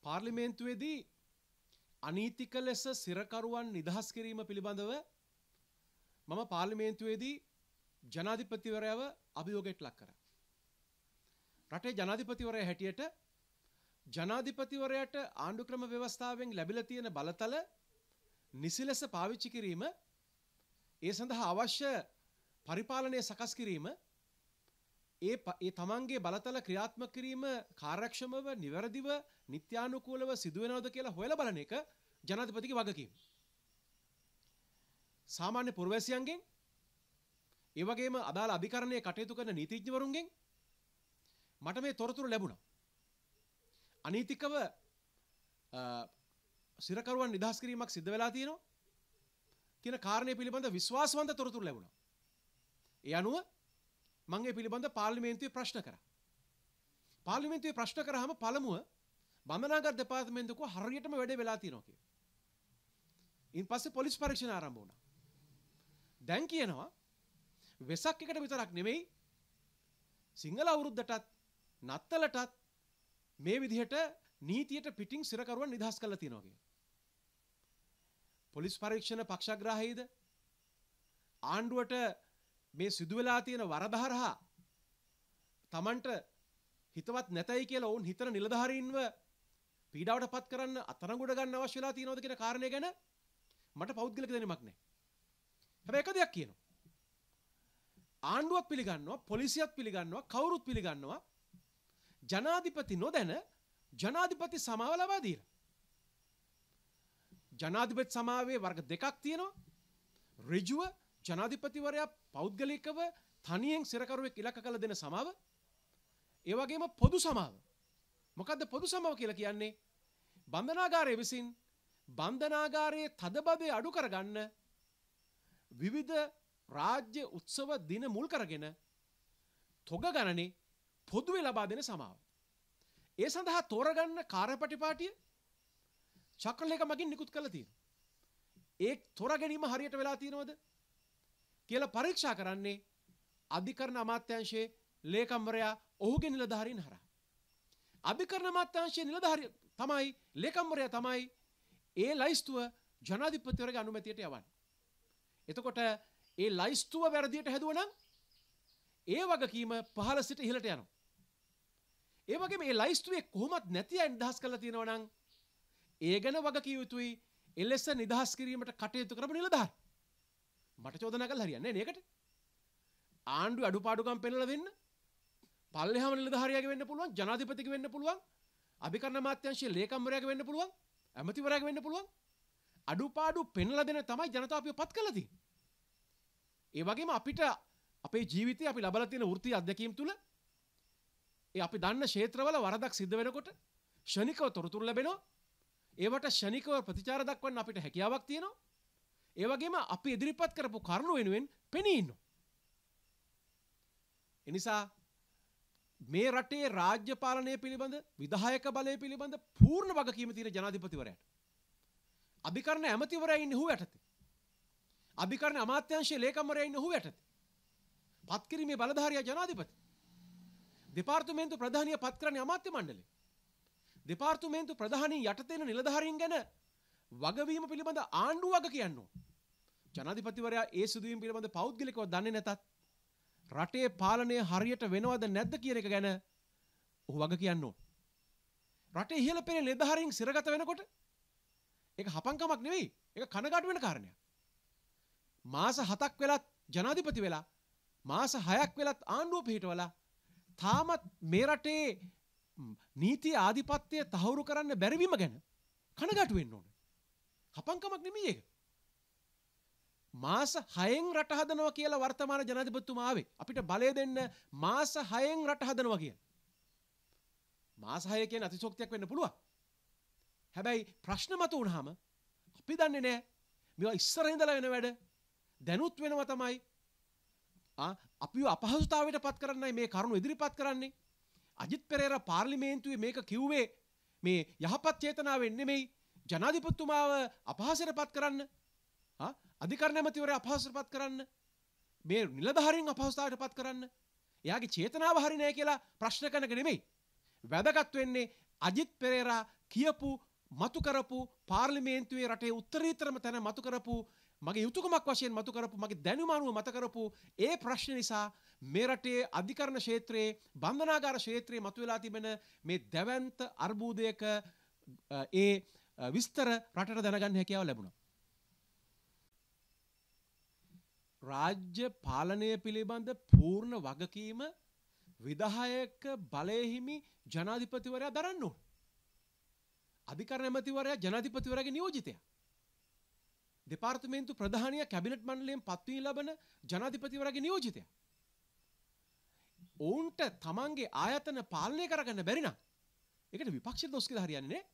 පාර්ලිමේන්තුවේදී අනීතික ලෙස සිරකරුවන් නිදහස් කිරීම පිළිබඳව මම පාර්ලිමේන්තුවේදී ජනාධිපතිවරයව අභියෝගයට ලක් කරා. රටේ ජනාධිපතිවරයා හැටියට ජනාධිපතිවරයාට ආණ්ඩු ක්‍රම ව්‍යවස්ථාවෙන් ලැබිලා තියෙන බලතල නිසි ලෙස පාවිච්චි කිරීම, ඒ සඳහා අවශ්‍ය පරිපාලනය සකස් කිරීම, ඒ තමන්ගේ බලතල ක්‍රියාත්මක කිරීම කාර්යක්ෂමව, නිවැරදිව, නිත්‍යානුකූලව සිදු වෙනවද කියලා හොයලා බලන එක ජනාධිපතිගේ වගකීම. සාමාන්‍ය පුරවැසියන්ගෙන්, ඒ වගේම අදාළ අධිකරණයේ කටයුතු කරන නීතිඥවරුන්ගෙන් මට මේ තොරතුරු ලැබුණා. අනීතිකව සිරකරුවන් නිදහස් කිරීමක් සිද්ධ වෙලා තියෙනවා කියන කාරණය පිළිබඳ විශ්වාසවන්ත තොරතුරු ලැබුණා. ඒ අනුව මම ඒ පිළිබඳ පාර්ලිමේන්තුවේ ප්‍රශ්න කරා. පාර්ලිමේන්තුවේ ප්‍රශ්න කරාම පළමුව බන්ධනාගාර දෙපාර්තමේන්තුව හරියටම වැඩේ වෙලා තියෙනවා කියලා. ඉන් පස්සේ පොලිස් පරීක්ෂණ ආරම්භ වුණා. දැන් කියනවා වෙසක් එකට විතරක් නෙමෙයි සිංහල අවුරුද්දටත් නත්තලටත් මේ විදිහට නීතියට පිටින් සිරකරුවන් නිදහස් කරලා තියෙනවා කියලා. පොලිස් පරීක්ෂණ පක්ෂග්‍රාහීද ආණ්ඩුවට මේ සිදු වෙලා තියෙන වරද හරහා Tamanට හිතවත් නැතයි කියලා වුන් හිතන නිලධාරීන්ව පීඩාවට පත් කරන්න අතරඟුඩ ගන්න අවශ්‍ය වෙලා තියෙනවද කියන කාරණය ගැන මට පෞද්ගලික දැනීමක් නැහැ. හැබැයි එක දෙයක් කියනවා. ආණ්ඩුවක් පිළිගන්නවා, පොලිසියත් පිළිගන්නවා, කවුරුත් පිළිගන්නවා ජනාධිපති නොදැන ජනාධිපති සමාව ලබා දීලා. ජනාධිපති සමාවේ වර්ග දෙකක් තියෙනවා. ඍජුව ජනාධිපතිවරයා පෞද්ගලිකව තනියෙන් සිරකරුවෙක් ඉලක්ක කළ දෙන සමාව. ඒ වගේම පොදු සමාව. මොකද්ද පොදු සමාව කියලා කියන්නේ? බන්ධනාගාරයේ විසින් බන්ධනාගාරයේ තදබදේ අඩු කරගන්න විවිධ රාජ්‍ය උත්සව දින මුල් කරගෙන තොග ගණනේ පොදුවේ ලබා දෙන සමාව. ඒ සඳහා තෝරගන්න කාර්යපටිපාටිය චක්‍රලේඛ මගින් නිකුත් කරලා තියෙනවා. ඒ තෝරා ගැනීම හරියට වෙලා තියෙනවද කියලා පරීක්ෂා කරන්නේ අධිකරණ අමාත්‍යාංශයේ ලේකම්වරයා ඔහුගේ නිලධාරීන් හරහා. අධිකරණ අමාත්‍යාංශයේ නිලධාරිය තමයි ලේකම්වරයා තමයි ඒ ලයිස්තුව ජනාධිපතිවරයාගේ අනුමැතියට යවන්නේ. එතකොට ඒ ලයිස්තුව වැරදියට හැදුවනම් ඒ වගකීම පහළ සිට ඉහළට යනවා. ඒ වගේම මේ ලයිස්තුවේ කොහොමත් නැති අය නිදහස් කරලා තියෙනවා නම් ඒ ගැන වගකිය යුතුයි එලෙස නිදහස් කිරීමට කටයුතු කරපු නිලධාරී. මට චෝදනා කළා හරියන්නේ නැහැ නේකට. ආණ්ඩුවේ අඩුපාඩුකම් පෙන්නලා දෙන්න. පල්ලෙහාම නිලධාරියාගේ වෙන්න පුළුවන්, ජනාධිපතිගේ වෙන්න පුළුවන්, අධිකරණ අමාත්‍යාංශයේ ලේකම්වරයාගේ වෙන්න පුළුවන්, ඇමතිවරයාගේ වෙන්න පුළුවන්. අඩුපාඩු පෙන්නලා දෙන තමයි ජනතාව අපිව පත් කළා තියෙන්නේ. ඒ වගේම අපිට අපේ ජීවිතේ අපි ලබලා තියෙන වෘත්තීය අත්දැකීම් තුල අපි දන්න ක්ෂේත්‍රවල වරදක් සිද්ධ වෙනකොට ෂණිකව තොරතුරු ලැබෙනවා. ඒවට ෂණිකව ප්‍රතිචාර දක්වන්න අපිට හැකියාවක් තියෙනවා. ඒ වගේම අපි ඉදිරිපත් කරපු කරුණු වෙනුවෙන් පෙනී ඉන්නවා. ඒ නිසා මේ රටේ රාජ්‍ය පාලනය පිළිබඳ, විධායක බලය පිළිබඳ පූර්ණ වගකීම තියෙන ජනාධිපතිවරයාට අධිකරණ ඇමතිවරයා ඉන්නේ ඔහු යටතේ. අධිකරණ අමාත්‍යාංශයේ ලේකම්වරයා ඉන්නේ ඔහු යටතේ. පත්කිරීමේ බලධාරියා ජනාධිපති. දෙපාර්තමේන්තු ප්‍රධානිය පත් කරන්නේ අමාත්‍ය මණ්ඩලය. දෙපාර්තමේන්තු ප්‍රධානී යටතේ ඉන්න නිලධාරීන් ගැන වගවීම පිළිබඳ ආණ්ඩුව වග කියනවා. ජනාධිපතිවරයා ඒ සිදුවීම් පිළිබඳ පෞද්ගලිකව දන්නේ නැතත් රටේ පාලනය හරියට වෙනවද නැද්ද කියන එක ගැන ඔහු වග කියනවා. රටේ ඉහළ පෙළේ නිලධාරීන් සිරගත වෙනකොට ඒක හපංකමක් නෙවෙයි. ඒක කනගාටු වෙන කාරණයක්. මාස 7ක් වෙලත් ජනාධිපති වෙලා මාස 6ක් වෙලත් ආණ්ඩුව පිහිටවලා තාමත් මේ රටේ නීති ආධිපත්‍යය තහවුරු කරන්න බැරිවීම ගැන කනගාටු වෙන්න ඕනේ. හපංකමක් නෙමෙයි ඒක. මාස 6න් රට හදනවා කියලා වර්තමාන ජනාධිපතිතුමා ආවේ. අපිට බලය දෙන්න මාස 6න් රට හදනවා කියන. මාස 6 කියන අතිශෝක්තියක් වෙන්න පුළුවන්. හැබැයි ප්‍රශ්න මත වුණාම අපි දන්නේ නැහැ මේවා ඉස්සර ඉඳලා වෙන වැඩ දැනුත් වෙනවා තමයි. අපිව අපහසුතාවයට පත් කරන්නයි මේ කරුණු ඉදිරිපත් කරන්නේ. අජිත් පෙරේරා පාර්ලිමේන්තුවේ මේක කිව්වේ මේ යහපත් චේතනාවෙන් නෙමෙයි ජනාධිපතිතුමාව අපහාසයට පත් කරන්න. අධිකරණ ඇමතිවරයා අපහාසයට පත් කරන්න. මේ නිලධාරීන් අපහසුතාවයට පත් කරන්න. එයාගේ චේතනාව හරි නැහැ කියලා ප්‍රශ්න කරන එක නෙමෙයි. වැදගත් වෙන්නේ අජිත් පෙරේරා කියපු මතු කරපු පාර්ලිමේන්තුවේ රටේ උත්තරීතරම තැන මතු කරපු මගේ යුතුයකමක් වශයෙන් මතු කරපු මගේ දැනුම අනුව මත කරපු ඒ ප්‍රශ්න නිසා මේ රටේ අධිකරණ ක්ෂේත්‍රයේ බන්ධනාගාර ක්ෂේත්‍රයේ මතුවලා තිබෙන මේ දැවැන්ත අර්බුදයක ඒ විස්තර රටට දැනගන්න හැකියාව ලැබුණා. රාජ්‍ය පාලනය පිළිබඳ පූර්ණ වගකීම විධායක බලය හිමි ජනාධිපතිවරයා දරන්න ඕන. අධිකරණ ඇමතිවරයා ජනාධිපතිවරයාගේ නියෝජිතයා. දෙපාර්තමේන්තු ප්‍රධානියා කැබිනට් මණ්ඩලයෙන් පත්වී ලබන ජනාධිපතිවරයාගේ නියෝජිතයා. ඔවුන්ට තමන්ගේ ආයතන පාලනය කරගන්න බැරි නම් ඒකට විපක්ෂ දොස් කියලා හරියන්නේ නැහැ.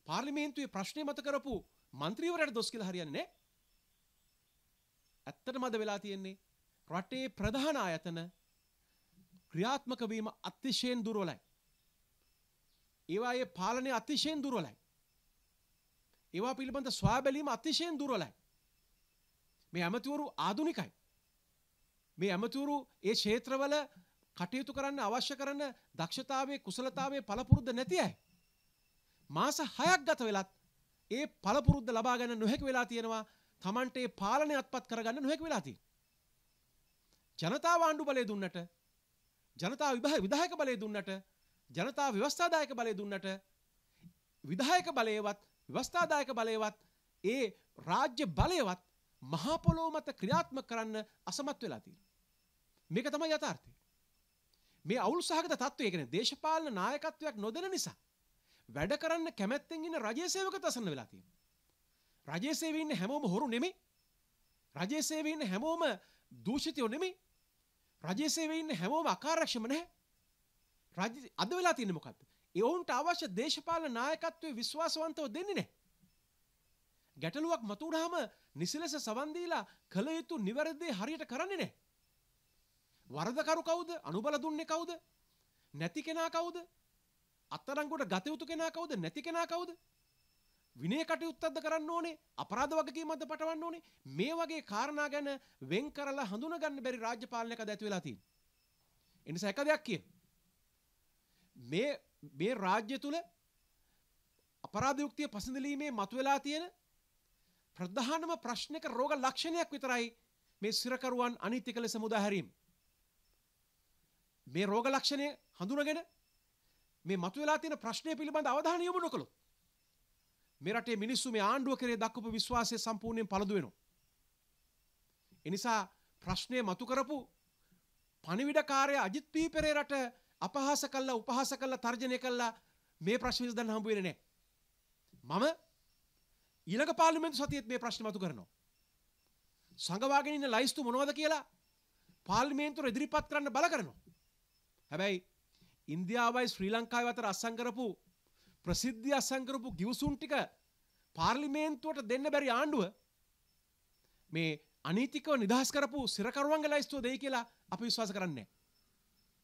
පාර්ලිමේන්තුවේ ප්‍රශ්නේ මත කරපු മന്ത്രിවරයාට දොස් කියලා හරියන්නේ නැහැ. ඇත්තටම අද වෙලා තියෙන්නේ රටේ ප්‍රධාන ආයතන ක්‍රියාත්මක වීම අතිශයින් දුර්වලයි. ඒවායේ පාලනය අතිශයින් දුර්වලයි. ඒවා පිළිබඳ සොයා බැලීම අතිශයින් දුර්වලයි. මේ ඇමතිවරු ආධුනිකයි. මේ ඇමතිවරු ඒ ක්ෂේත්‍රවල කටයුතු කරන්න අවශ්‍ය කරන දක්ෂතාවයේ කුසලතාවයේ පළපුරුද්ද නැති අය. මාස 6ක් ගත වෙලත් ඒ පළපුරුද්ද ලබා ගන්න නොහැකි වෙලා තියෙනවා. තමන්ට ඒ පාලනය අත්පත් කරගන්න නොහැකි වෙලා තියෙනවා. ජනතාව ආණ්ඩු බලය දුන්නට, ජනතාව විධායක බලය දුන්නට, ජනතාව ව්‍යවස්ථාදායක බලය දුන්නට, විධායක බලයවත් ව්‍යවස්ථාදායක බලයවත් ඒ රාජ්‍ය බලයවත් මහා පොළොව මත ක්‍රියාත්මක කරන්න අසමත් වෙලා තියෙනවා. මේක තමයි යථාර්ථය. මේ අවුල් සහගත තත්ත්වය කියන්නේ දේශපාලන නායකත්වයක් නොදෙන නිසා වැඩ කරන්න කැමැත්තෙන් ඉන්න රජයේ සේවකත් අසන්න වෙලා තියෙනවා. රජයේ සේවයේ ඉන්න හැමෝම හොරු නෙමෙයි. රජයේ සේවයේ ඉන්න හැමෝම දූෂිතයෝ නෙමෙයි. රජයේ සේවයේ ඉන්න හැමෝම අකාර්යක්ෂම නැහැ. අද වෙලා තියෙන්නේ මොකද්ද? ඒ වුන්ට අවශ්‍ය දේශපාලන නායකත්වයේ විශ්වාසවන්තව දෙන්නේ නැහැ. ගැටලුවක් මතුවුනහම නිසිලස සවන් දීලා කළ යුතු නිවැරදි හරියට කරන්නේ නැහැ. වරදකරු කවුද? අනුබල දුන්නේ කවුද? නැති කෙනා කවුද? අත්අඩංගුවට ගත යුතු කෙනා කවුද? නැති කෙනා කවුද? විනය කටයුත්තක්ද කරන්න ඕනේ? අපරාධ වගකීමක්ද පටවන්න ඕනේ? මේ වගේ කාරණා ගැන වෙන් කරලා හඳුනා ගන්න බැරි රාජ්‍ය පාලනයක ඇති වෙලා තියෙනවා. ඒ නිසා එක දෙයක් කියන. මේ රාජ්‍ය තුල අපරාධ යුක්තිය පසඳලීමේ මතුවලා තියෙන ප්‍රධානම ප්‍රශ්නික රෝග ලක්ෂණයක් විතරයි මේ සිරකරුවන් අනීතික ලෙස මුදා හැරීම. මේ රෝග ලක්ෂණය හඳුනගෙන මේ මතුවලා තියෙන ප්‍රශ්නය පිළිබඳ අවධානය යොමු නොකළොත් මේ රටේ මිනිස්සු මේ ආණ්ඩුව කෙරේ දක්වපු විශ්වාසය සම්පූර්ණයෙන් පළදු වෙනවා. ඒ නිසා ප්‍රශ්නය මතු කරපු පණිවිඩකාරය අජිත් පී පෙරේරට අපහාස කළා, උපහාස කළා, තර්ජනය කළා මේ ප්‍රශ්න විසඳන්න හම්බ වෙන්නේ නැහැ. මම ඊළඟ පාර්ලිමේන්තු සතියේත් මේ ප්‍රශ්න මතු කරනවා. සංගවාගෙන ඉන්න ලයිස්තු මොනවද කියලා පාර්ලිමේන්තුවට ඉදිරිපත් කරන්න බල කරනවා. හැබැයි ඉන්දියාවයි ශ්‍රී ලංකාවයි අතර අත්සන් කරපු ප්‍රසිද්ධිය අත්සන් කරපු ගිවිසුම් ටික පාර්ලිමේන්තුවට දෙන්න බැරි ආණ්ඩුව මේ අනීතිකව නිදහස් කරපු සිරකරුවන්ගේ ලයිස්තුව දෙයි කියලා අපි විශ්වාස කරන්නේ නැහැ.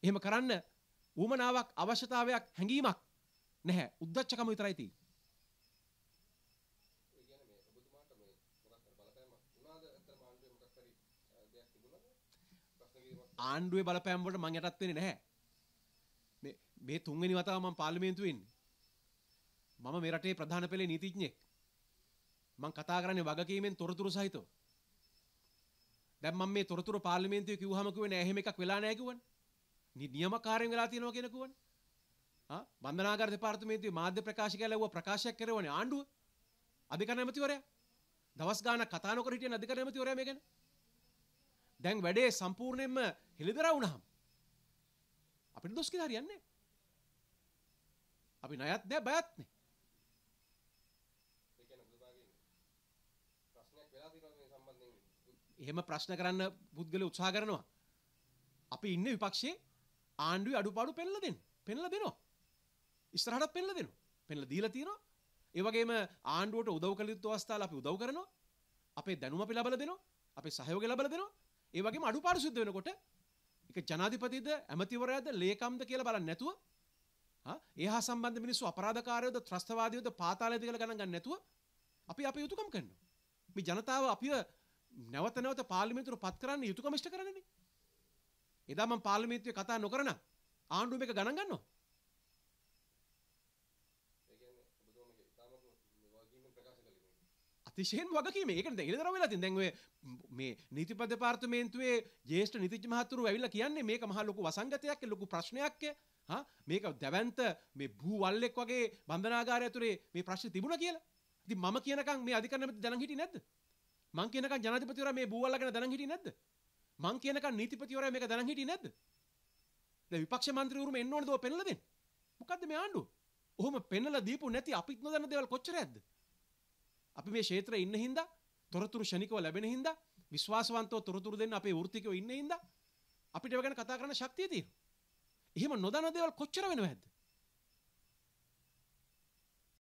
එහෙම කරන්න උවමනාවක්, අවශ්‍යතාවයක්, හැඟීමක් නැහැ. උද්දච්චකම විතරයි තියෙන්නේ. ආණ්ඩුවේ බලපෑම් වලට මම යටත් වෙන්නේ නැහැ. මේ තුන්වෙනි වතාව මම පාර්ලිමේන්තුවේ ඉන්නේ. මම මේ රටේ ප්‍රධාන පෙළේ නීතිඥයෙක්. මම කතා කරන්නේ වගකීමෙන් තොරතුරු සහිතව. දැන් මම මේ තොරතුරු පාර්ලිමේන්තුවේ කිව්වහම කිව්වේ නෑ එහෙම එකක් වෙලා නෑ කිව්වනේ. නියමකාරයෙන් වෙලා තියෙනවා කියන කිව්වනේ. බන්ධනාගාර දෙපාර්තමේන්තුවේ මාධ්‍ය ප්‍රකාශකයා ලැබුවා ප්‍රකාශයක් කරවනේ ආණ්ඩුව. අධිකරණ ඇමතිවරයා. දවස් ගාණක් කතා නොකර හිටියන අධිකරණ ඇමතිවරයා මේ ගැන. දැන් වැඩේ සම්පූර්ණයෙන්ම හෙළිදරව් වුණාම අපිට දොස් කියලා හරියන්නේ නැහැ. අපි ණයත් නැහැ බයත් නැහැ. ඒ කියන්නේ බුදුබාගේ ප්‍රශ්නයක් වෙලා තියෙනවා මේ සම්බන්ධයෙන්. එහෙම ප්‍රශ්න කරන්න පුද්ගලයා උත්සාහ කරනවා. අපි ඉන්නේ විපක්ෂයේ ආණ්ඩුවේ අඩුපාඩු පෙන්නලා දෙන්න. පෙන්නලා දෙනවා. ඉස්සරහටත් පෙන්නලා දෙනවා. පෙන්නලා දීලා තියෙනවා. ඒ වගේම ආණ්ඩුවට උදව් කළ යුතු අවස්ථාවල අපි උදව් කරනවා. අපේ දැනුම අපි ලබා දෙනවා. අපේ සහයෝගය ලබා දෙනවා. ඒ වගේම අඩුපාඩු සිද්ධ වෙනකොට ඒක ජනාධිපතිද ඇමතිවරයාද ලේකම්ද කියලා බලන්නේ නැතුව ඒහා සම්බන්ධ මිනිස්සු අපරාධකාරයෝද ත්‍රස්තවාදීෝද පාතාලයේද කියලා ගණන් ගන්න නැතුව අපි අපේ යුතුයකම් කරනවා. මේ ජනතාව අපිව නැවත නැවත පාර්ලිමේන්තුවට පත් කරන්න යුතුයකම ඉෂ්ට කරන්නේ. එදා මම පාර්ලිමේන්තුවේ කතා නොකරන ආණ්ඩුව මේක ගණන් ගන්නවා. අතිශයින් වගකීම. ඒකනේ දැන් ඉලදර වෙලා තියෙන. දැන් ඔය මේ නීතිපති දෙපාර්තමේන්තුවේ ජ්‍යෙෂ්ඨ නීතිඥ මහතුරු ඇවිල්ලා කියන්නේ මේක මහා ලොකු වසංගතයක් ලොකු ප්‍රශ්නයක් මේක දැවැන්ත මේ භූ වල්ලෙක් වගේ බන්ධනාගාරය ඇතුලේ මේ ප්‍රශ්නේ තිබුණා කියලා. ඉතින් මම කියනකම් මේ අධිකරණෙ දැනන් හිටියේ නැද්ද? මං කියනකම් ජනාධිපතිවරයා මේ භූ වල්ල ගැන දැනන් හිටියේ නැද්ද? මං කියනකම් නීතිපතිවරයා මේක දැනන් හිටියේ නැද්ද? දැන් විපක්ෂ මන්ත්‍රීවරුම එන්න ඕනද ඔය පෙන්නලා දෙන්න? මොකද්ද මේ ආණ්ඩුව? ඔහොම පෙන්නලා දීපු නැති අපිත් නොදන්න දේවල් කොච්චරයක්ද? අපි මේ ක්ෂේත්‍රයේ ඉන්න හින්දා තොරතුරු ශනිකව ලැබෙන හින්දා විශ්වාසවන්තව තොරතුරු දෙන්න අපේ වෘත්තිකයෝ ඉන්න හින්දා අපිට ඒව ගැන කතා කරන්න ශක්තිය තියෙනවා. එහෙම නොදන්න දේවල් කොච්චර වෙනවද?